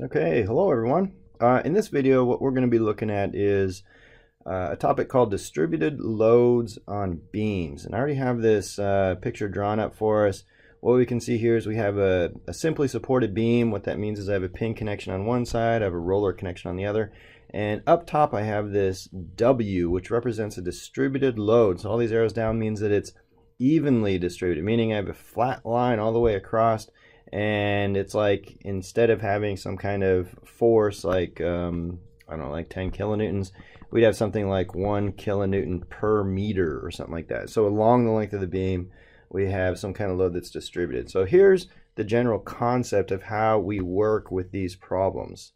Okay, hello everyone. In this video, what we're going to be looking at is a topic called distributed loads on beams. And I already have this picture drawn up for us. What we can see here is we have a simply supported beam. What that means is I have a pin connection on one side, I have a roller connection on the other. And up top I have this W, which represents a distributed load. So all these arrows down means that it's evenly distributed, meaning I have a flat line all the way across. And it's like, instead of having some kind of force like I don't know, like 10 kilonewtons, we'd have something like 1 kilonewton per meter or something like that. So along the length of the beam we have some kind of load that's distributed. So here's the general concept of how we work with these problems.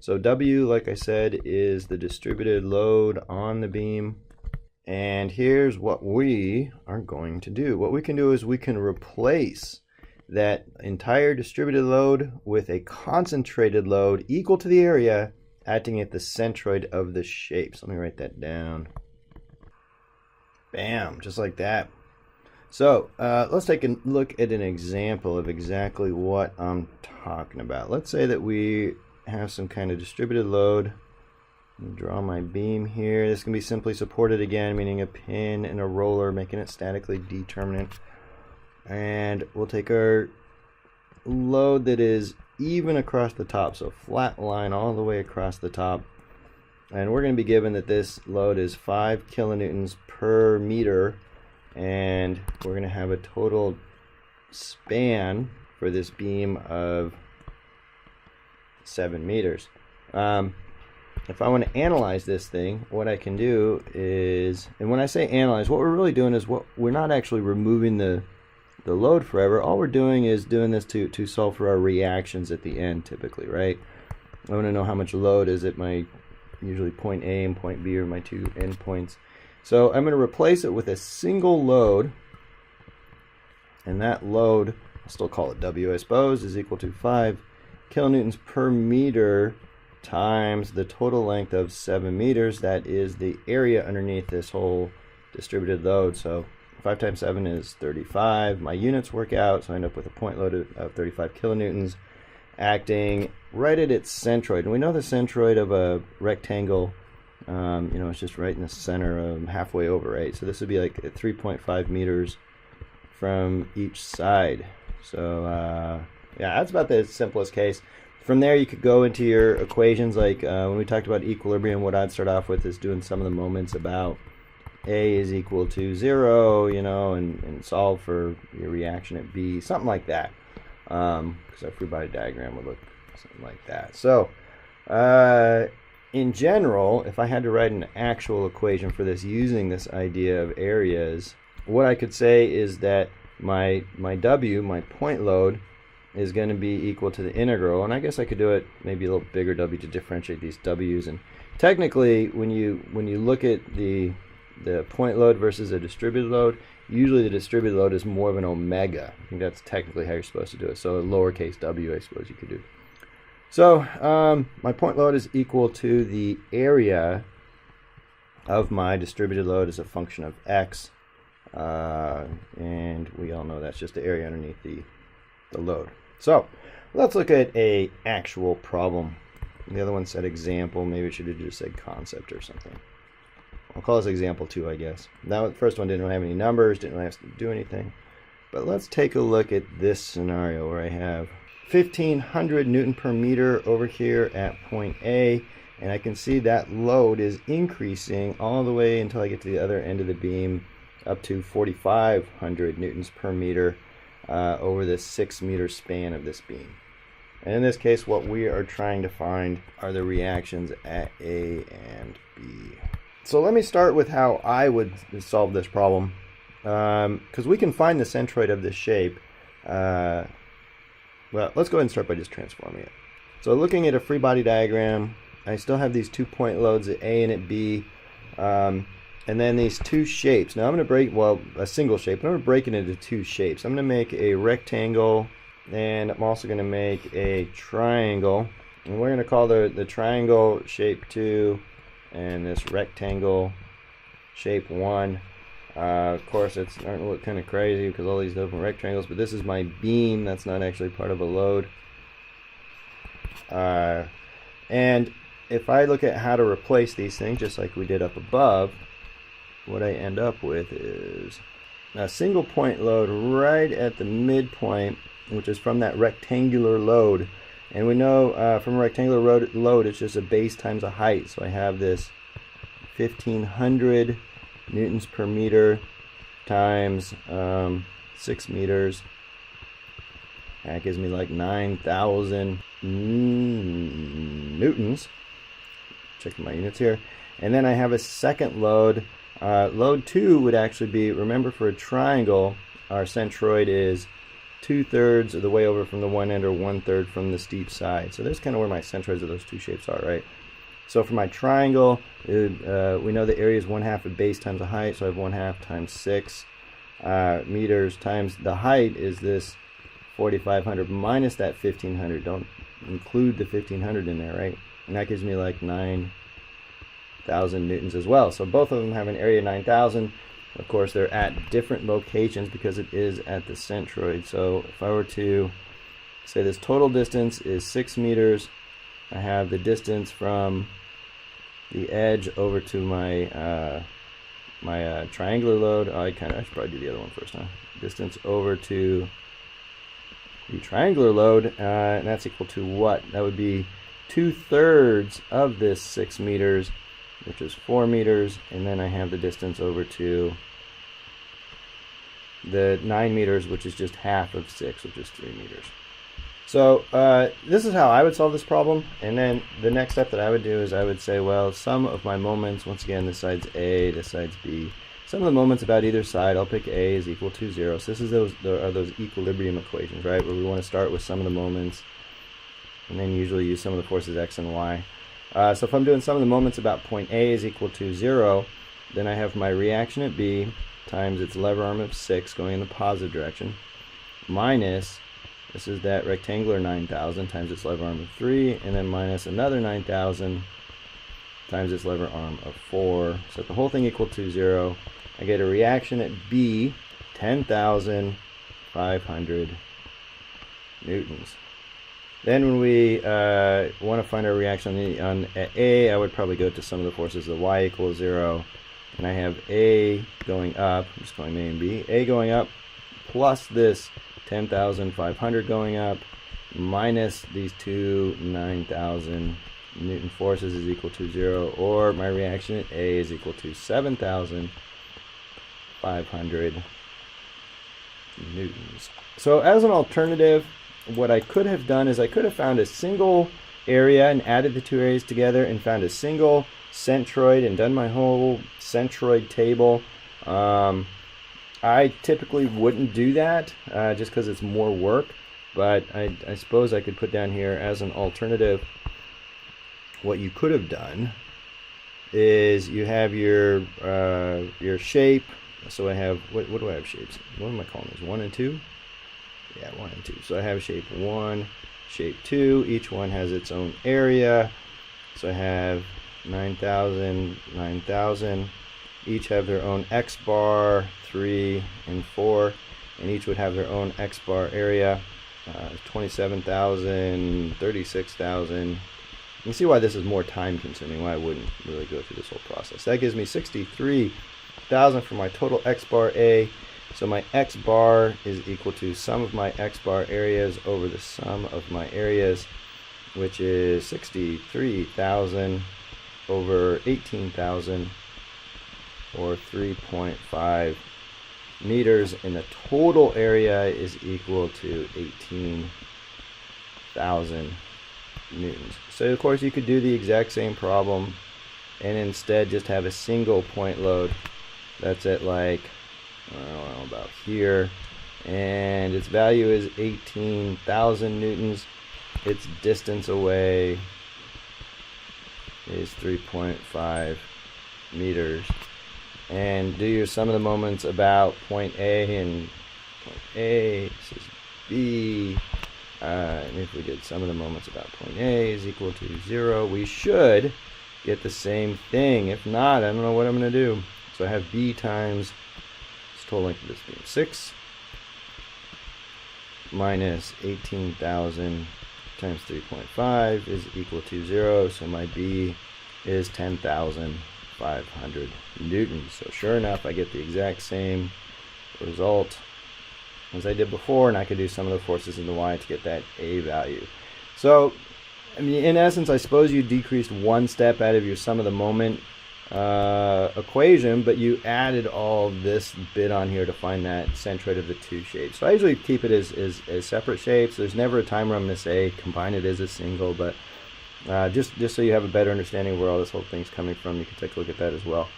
So W, like I said, is the distributed load on the beam. And here's what we are going to do. What we can do is we can replace that entire distributed load with a concentrated load equal to the area acting at the centroid of the shape. So let me write that down. Bam, just like that. So let's take a look at an example of exactly what I'm talking about. Let's say that we have some kind of distributed load. Let me draw my beam here. This can be simply supported again, meaning a pin and a roller, making it statically determinate. And we'll take our load that is even across the top, so flat line all the way across the top, and we're going to be given that this load is 5 kilonewtons per meter, and we're going to have a total span for this beam of 7 meters. If I want to analyze this thing, what I can do is, and when I say analyze, what we're really doing is, we're not actually removing the load forever. All we're doing is doing this to solve for our reactions at the end, typically, right? I want to know how much load is at my usually point A and point B, or my two endpoints. So I'm going to replace it with a single load, and that load, I'll still call it W, I suppose, is equal to 5 kilonewtons per meter times the total length of 7 meters. That is the area underneath this whole distributed load. So 5 times 7 is 35. My units work out, so I end up with a point load of 35 kilonewtons acting right at its centroid. And we know the centroid of a rectangle, it's just right in the center, halfway over, right? So this would be like at 3.5 meters from each side. So yeah, that's about the simplest case. From there, you could go into your equations, like when we talked about equilibrium, what I'd start off with is doing some of the moments about A is equal to 0, and solve for your reaction at B, something like that. Because our free body diagram would look something like that. So, in general, if I had to write an actual equation for this using this idea of areas, what I could say is that my W, my point load, is going to be equal to the integral, and I guess I could do it maybe a little bigger W to differentiate these W's. And technically, when you look at the point load versus a distributed load, usually the distributed load is more of an omega. I think that's technically how you're supposed to do it. So a lowercase w, I suppose you could do. So my point load is equal to the area of my distributed load as a function of x, and we all know that's just the area underneath the load. So let's look at a actual problem. The other one said example. Maybe it should have just said concept or something. I'll call this example 2, I guess. Now, the first one didn't have any numbers, didn't have to do anything. But let's take a look at this scenario where I have 1,500 Newton per meter over here at point A, and I can see that load is increasing all the way until I get to the other end of the beam, up to 4,500 newtons per meter over this 6 meter span of this beam. And in this case, what we are trying to find are the reactions at A and B. So let me start with how I would solve this problem, because we can find the centroid of this shape. Well, let's go ahead and start by just transforming it. So looking at a free body diagram, I still have these 2 point loads at A and at B, and then these 2 shapes. Now I'm going to break, well, a single shape, but I'm going to break it into 2 shapes. I'm going to make a rectangle, and I'm also going to make a triangle. And we're going to call the triangle shape 2, and this rectangle shape 1. Of course, it's starting to look kind of crazy because all these different rectangles, but this is my beam. That's not actually part of a load. And if I look at how to replace these things, just like we did up above, what I end up with is a single point load right at the midpoint, which is from that rectangular load. And we know from a rectangular load, it's just a base times a height. So I have this 1500 newtons per meter times 6 meters. That gives me like 9,000 newtons. Checking my units here. And then I have a second load. Load 2 would actually be, remember for a triangle, our centroid is 2/3 of the way over from the one end or 1/3 from the steep side. So that's kind of where my centroids of those two shapes are, right? So for my triangle, we know the area is 1/2 of base times the height, so I have 1/2 times 6 meters times the height is this 4,500 minus that 1,500. Don't include the 1,500 in there, right? And that gives me like 9,000 newtons as well. So both of them have an area 9,000. Of course, they're at different locations because it is at the centroid. So if I were to say this total distance is 6 meters, I have the distance from the edge over to my triangular load. I should probably do the other one first, huh? Distance over to the triangular load, and that's equal to what? That would be 2/3 of this 6 meters, which is 4 meters, and then I have the distance over to the 9 meters, which is just half of 6, which is 3 meters. So this is how I would solve this problem, and then the next step that I would do is I would say, well, some of my moments, once again, this side's A, this side's B, some of the moments about either side, I'll pick A is equal to 0. So this is those equilibrium equations, right, where we want to start with some of the moments, and then usually use some of the forces X and Y. So if I'm doing some of the moments about point A is equal to 0, then I have my reaction at B times its lever arm of 6 going in the positive direction, minus, this is that rectangular 9,000 times its lever arm of 3, and then minus another 9,000 times its lever arm of 4. So if the whole thing equal to 0, I get a reaction at B, 10,500 newtons. Then when we want to find our reaction at A, I would probably go to some of the forces of Y equals 0. And I have A going up, I'm just going A and B, A going up plus this 10,500 going up minus these two 9,000 Newton forces is equal to 0, or my reaction at A is equal to 7,500 newtons. So as an alternative, what I could have done is I could have found a single area and added the two areas together and found a single centroid and done my whole centroid table. I typically wouldn't do that just because it's more work, but I suppose I could put down here as an alternative. What you could have done is you have your shape. So I have, what do I have shapes? What am I calling these? 1 and 2? Yeah, 1 and 2. So I have shape 1, shape 2. Each one has its own area. So I have 9,000, 9,000. Each have their own X bar, 3 and 4. And each would have their own X bar area. 27,000, 36,000. You can see why this is more time consuming, why I wouldn't really go through this whole process. That gives me 63,000 for my total X bar A. So my X bar is equal to sum of my X bar areas over the sum of my areas, which is 63,000 over 18,000, or 3.5 meters, and the total area is equal to 18,000 newtons. So of course you could do the exact same problem and instead just have a single point load that's at like, I don't know, about here, and its value is 18,000 newtons. Its distance away is 3.5 meters. And do your sum of the moments about point A and point A, this is B. And if we did sum of the moments about point A is equal to 0, we should get the same thing. If not, I don't know what I'm going to do. So I have B times this total length of this beam 6 minus 18,000 times 3.5 is equal to 0. So my B is 10,500 newtons. So sure enough, I get the exact same result as I did before, and I could do some of the forces in the Y to get that A value. So, I mean, in essence, I suppose you decreased one step out of your sum of the moment equation, but you added all this bit on here to find that centroid of the two shapes. So I usually keep it as separate shapes. There's never a time where I'm going to say combine it as a single, but just so you have a better understanding of where all this whole thing's coming from, you can take a look at that as well.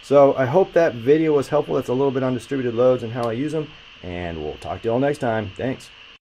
So I hope that video was helpful. It's a little bit on distributed loads and how I use them, and we'll talk to you all next time. Thanks.